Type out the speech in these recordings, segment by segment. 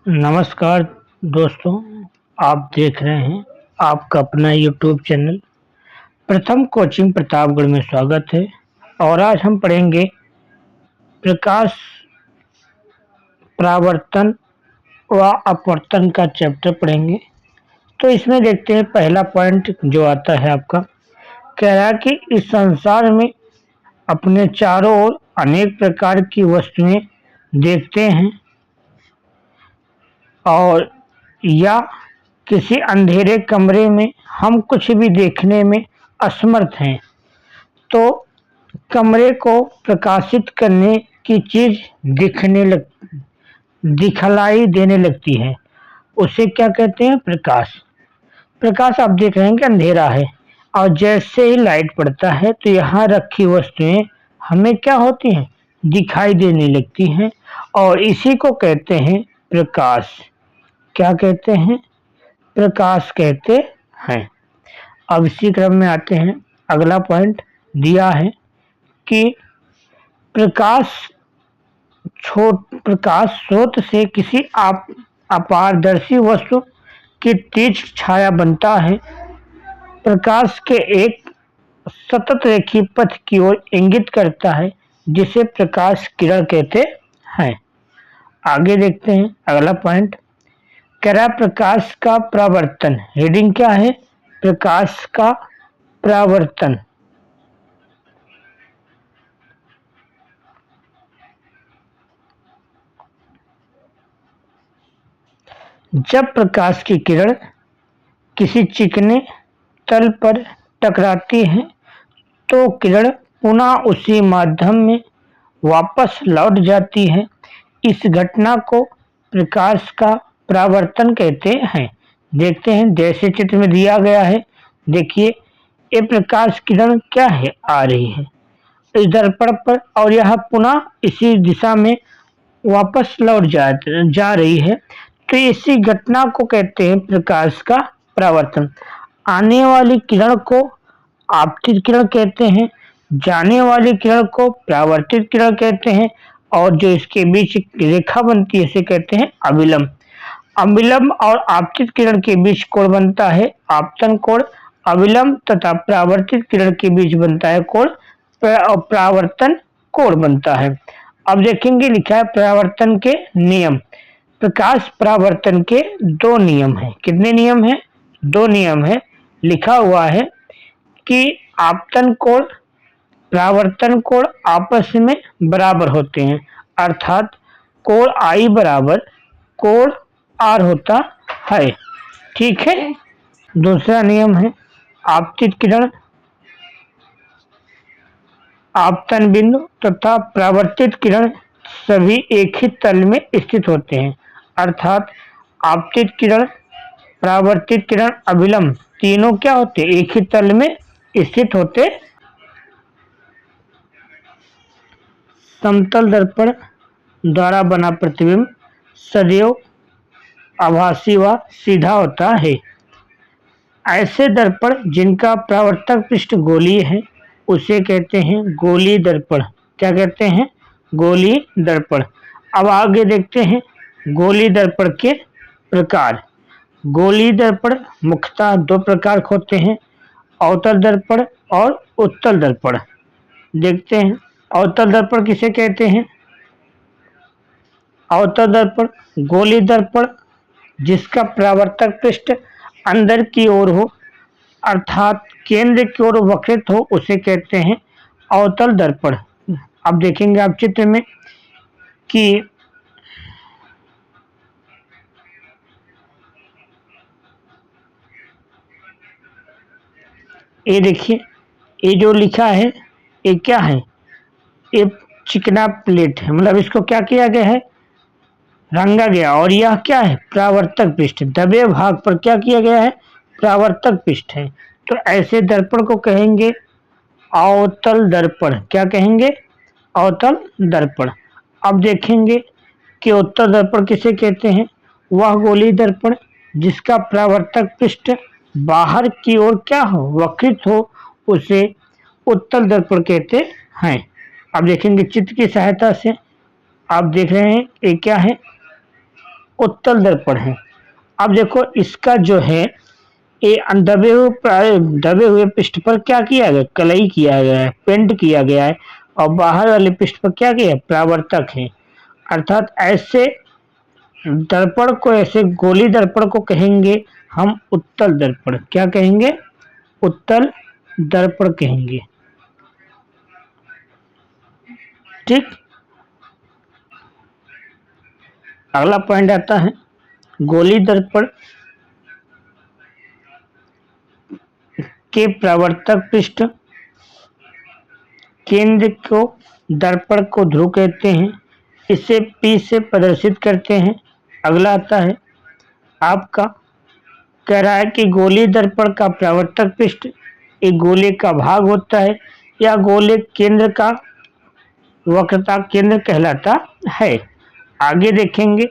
नमस्कार दोस्तों, आप देख रहे हैं आपका अपना यूट्यूब चैनल प्रथम कोचिंग प्रतापगढ़ में स्वागत है। और आज हम पढ़ेंगे प्रकाश परावर्तन व अपवर्तन का चैप्टर पढ़ेंगे। तो इसमें देखते हैं पहला पॉइंट जो आता है आपका, कह रहा है कि इस संसार में अपने चारों ओर अनेक प्रकार की वस्तुएं देखते हैं और या किसी अंधेरे कमरे में हम कुछ भी देखने में असमर्थ हैं, तो कमरे को प्रकाशित करने की चीज दिखलाई देने लगती है। उसे क्या कहते हैं? प्रकाश। प्रकाश आप देख रहे हैं कि अंधेरा है और जैसे ही लाइट पड़ता है तो यहाँ रखी वस्तुएं हमें क्या होती हैं? दिखाई देने लगती हैं और इसी को कहते हैं प्रकाश। क्या कहते हैं? प्रकाश कहते हैं। अब इसी क्रम में आते हैं, अगला पॉइंट दिया है कि प्रकाश स्रोत से किसी अपारदर्शी वस्तु की तेज छाया बनता है। प्रकाश के एक सतत रेखीय पथ की ओर इंगित करता है, जिसे प्रकाश किरण कहते हैं। आगे देखते हैं अगला पॉइंट, कह रहा प्रकाश का परावर्तन। हेडिंग क्या है? प्रकाश का परावर्तन। जब प्रकाश की किरण किसी चिकने तल पर टकराती है तो किरण पुनः उसी माध्यम में वापस लौट जाती है। इस घटना को प्रकाश का परावर्तन कहते हैं। देखते हैं जैसे चित्र में दिया गया है। देखिए, ये प्रकाश किरण क्या है? आ रही है इस दर्पण पर और यह पुनः इसी दिशा में वापस लौट जा रही है। तो इसी घटना को कहते हैं प्रकाश का परावर्तन। आने वाली किरण को आपतित किरण कहते हैं, जाने वाली किरण को परावर्तित किरण कहते हैं और जो इसके बीच रेखा बनती है इसे कहते हैं अविलंब। अविलंब और आपतित किरण के बीच कोण बनता है आपतन कोण। अविलंब तथा परावर्तित किरण के बीच बनता है कोण परावर्तन कोण बनता है। अब देखेंगे लिखा है परावर्तन के नियम। प्रकाश परावर्तन के दो नियम हैं। कितने नियम हैं? दो नियम है। लिखा हुआ है कि आपतन कोण परावर्तन कोण आपस में बराबर होते हैं, अर्थात कोण आई बराबर कोण आर होता है। ठीक है। दूसरा नियम है आपतित किरण आपतन बिंदु तथा परावर्तित किरण सभी एक ही तल में स्थित होते हैं, अर्थात आपतित किरण परावर्तित किरण अभिलंब तीनों क्या होते? एक ही तल में स्थित होते। समतल दर्पण द्वारा बना प्रतिबिंब सदैव आभासी व सीधा होता है। ऐसे दर्पण जिनका परावर्तक पृष्ठ गोलीय है उसे कहते हैं गोलीय दर्पण। क्या कहते हैं? गोलीय दर्पण। अब आगे देखते हैं गोलीय दर्पण के प्रकार। गोलीय दर्पण मुख्यतः दो प्रकार के होते हैं, अवतल दर्पण और उत्तल दर्पण। देखते हैं अवतल दर्पण किसे कहते हैं? अवतल दर्पण गोलीय दर्पण जिसका परावर्तक पृष्ठ अंदर की ओर हो, अर्थात केंद्र की ओर वक्रित हो, उसे कहते हैं अवतल दर्पण। अब देखेंगे आप चित्र में कि ये देखिए, ये जो लिखा है ये क्या है? ये चिकना प्लेट है, मतलब इसको क्या किया गया है? रंगा गया। और यह क्या है? परावर्तक पृष्ठ। दबे भाग पर क्या किया गया है? परावर्तक पृष्ठ है। तो ऐसे दर्पण को कहेंगे अवतल दर्पण। क्या कहेंगे? अवतल दर्पण। अब देखेंगे कि उत्तल दर्पण किसे कहते हैं? वह गोलीय दर्पण जिसका परावर्तक पृष्ठ बाहर की ओर क्या हो? वक्रित हो, उसे उत्तल दर्पण कहते हैं। अब देखेंगे चित्र की सहायता से। आप देख रहे हैं ये क्या है? उत्तल दर्पण है। अब देखो इसका जो है ये दबे हुए पृष्ठ पर क्या किया गया, कलई किया गया है, पेंट किया गया है, और बाहर वाले पृष्ठ पर क्या किया है, परावर्तक है। अर्थात ऐसे दर्पण को, ऐसे गोली दर्पण को कहेंगे हम उत्तल दर्पण। क्या कहेंगे, उत्तल दर्पण कहेंगे। ठीक, अगला पॉइंट आता है गोली दर्पण के परावर्तक पृष्ठ केंद्र को दर्पण को ध्रुव कहते हैं, इसे P से प्रदर्शित करते हैं। अगला आता है आपका, कह रहा है कि गोली दर्पण का परावर्तक पृष्ठ एक गोले का भाग होता है या गोले केंद्र का वक्रता केंद्र कहलाता है। आगे देखेंगे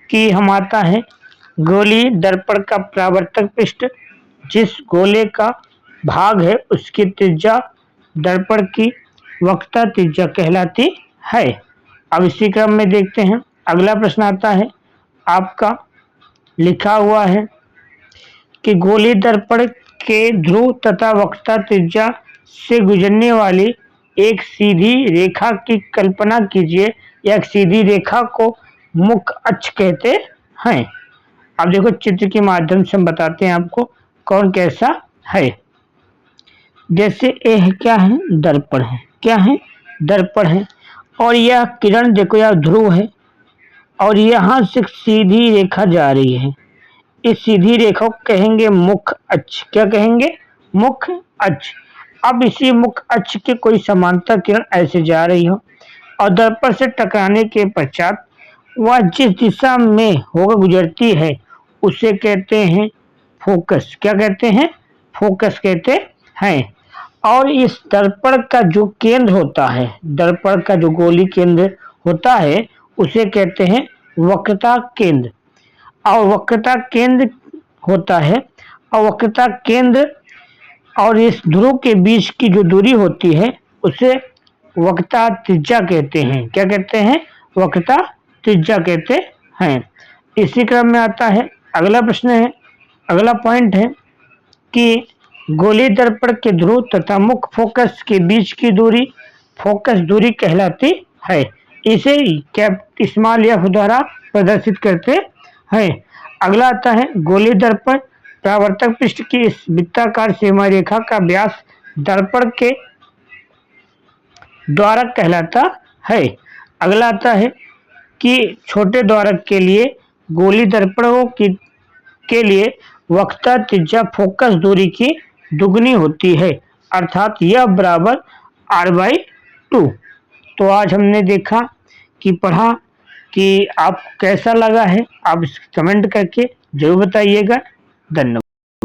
कि हम आता है गोली दर्पण का परावर्तक पृष्ठ जिस गोले का भाग है उसकी त्रिज्या दर्पण की वक्रता त्रिज्या कहलाती है। अब इसी क्रम में देखते हैं अगला प्रश्न आता है आपका, लिखा हुआ है कि गोली दर्पण के ध्रुव तथा वक्रता त्रिज्या से गुजरने वाली एक सीधी रेखा की कल्पना कीजिए। या एक सीधी रेखा को मुख्य अक्ष कहते हैं। अब देखो चित्र के माध्यम से हम बताते हैं आपको कौन कैसा है। जैसे यह क्या है, दर्पण है, क्या है, दर्पण है, और यह किरण देखो यह ध्रुव है, और यहाँ से सीधी रेखा जा रही है। इस सीधी रेखा को कहेंगे मुख्य अक्ष। क्या कहेंगे, मुख्य अक्ष। अब इसी मुख्य अक्ष के कोई समांतर किरण ऐसे जा रही हो और दर्पण से टकराने के पश्चात वह जिस दिशा में होकर गुजरती है उसे कहते हैं फोकस। क्या कहते हैं, फोकस कहते हैं। और इस दर्पण का जो केंद्र होता है, दर्पण का जो गोली केंद्र होता है उसे कहते हैं वक्रता केंद्र। और वक्रता केंद्र होता है, और वक्रता केंद्र और इस ध्रुव के बीच की जो दूरी होती है उसे वक्रता त्रिज्या कहते हैं। क्या कहते हैं, वक्रता त्रिज्या कहते हैं। इसी क्रम में आता है अगला प्रश्न है, अगला पॉइंट है कि गोली दर्पण के ध्रुव तथा मुख्य फोकस के बीच की दूरी फोकस दूरी कहलाती है। इसे स्मॉल एफ द्वारा प्रदर्शित करते हैं। अगला आता है गोली दर्पण परावर्तक पृष्ठ की इस वृत्ताकार सीमा रेखा का व्यास दर्पण के द्वारक कहलाता है। अगला आता है कि छोटे द्वारक के लिए गोली दर्पणों के लिए वक्रता त्रिज्या फोकस दूरी की दुगनी होती है, अर्थात यह बराबर r/2। तो आज हमने देखा कि पढ़ा कि आपको कैसा लगा है, आप कमेंट करके जरूर बताइएगा। धन्यवाद।